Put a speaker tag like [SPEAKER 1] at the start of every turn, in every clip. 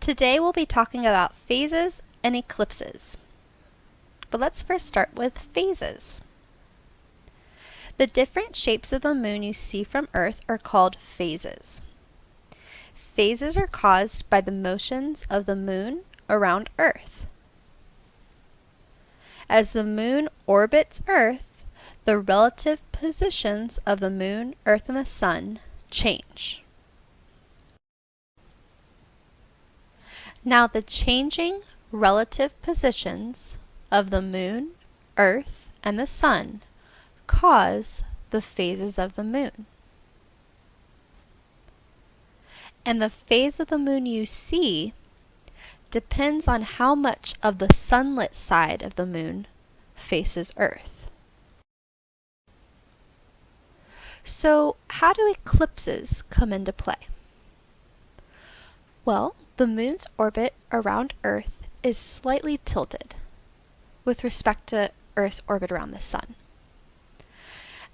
[SPEAKER 1] Today we'll be talking about phases and eclipses. But let's first start with phases. The different shapes of the moon you see from Earth are called phases. Phases are caused by the motions of the moon around Earth. As the moon orbits Earth, the relative positions of the moon, Earth, and the sun change. Now, the changing relative positions of the moon, Earth, and the sun cause the phases of the moon. And the phase of the moon you see depends on how much of the sunlit side of the moon faces Earth. So, how do eclipses come into play? Well, the moon's orbit around Earth is slightly tilted with respect to Earth's orbit around the sun.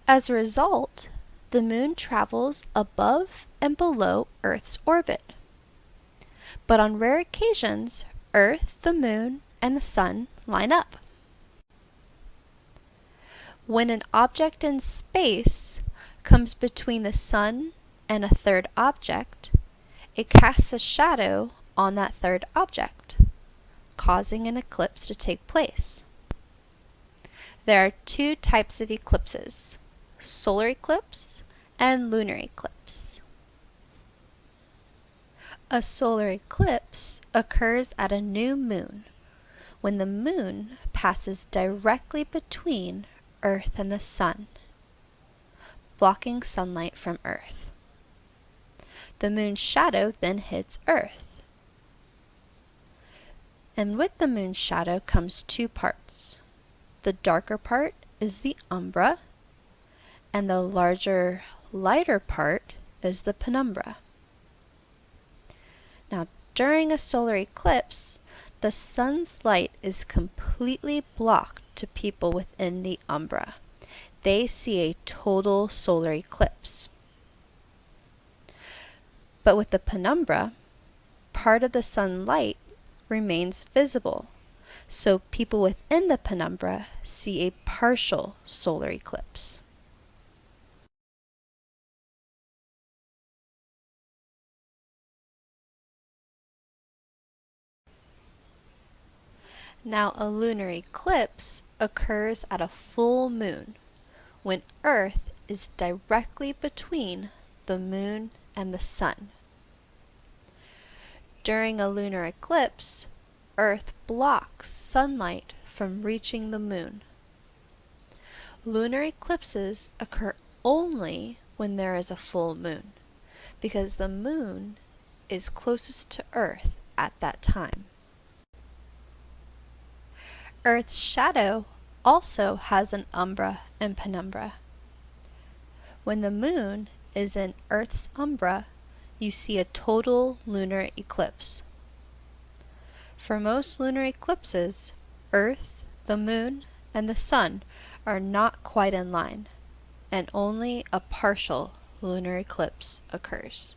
[SPEAKER 1] As a result, the moon travels above and below Earth's orbit. But on rare occasions, Earth, the moon, and the sun line up. When an object in space comes between the sun and a third object, it casts a shadow on that third object, causing an eclipse to take place. There are two types of eclipses: solar eclipse and lunar eclipse. A solar eclipse occurs at a new moon when the moon passes directly between Earth and the sun, blocking sunlight from Earth. The moon's shadow then hits Earth. And with the moon's shadow comes two parts. The darker part is the umbra, and the larger, lighter part is the penumbra. Now, during a solar eclipse, the sun's light is completely blocked to people within the umbra. They see a total solar eclipse. But with the penumbra, part of the sunlight remains visible, so people within the penumbra see a partial solar eclipse. Now, a lunar eclipse occurs at a full moon, when Earth is directly between the moon and the sun. During a lunar eclipse, Earth blocks sunlight from reaching the moon. Lunar eclipses occur only when there is a full moon, because the moon is closest to Earth at that time. Earth's shadow also has an umbra and penumbra. When the moon is in Earth's umbra, you see a total lunar eclipse. For most lunar eclipses, Earth, the moon, and the sun are not quite in line, and only a partial lunar eclipse occurs.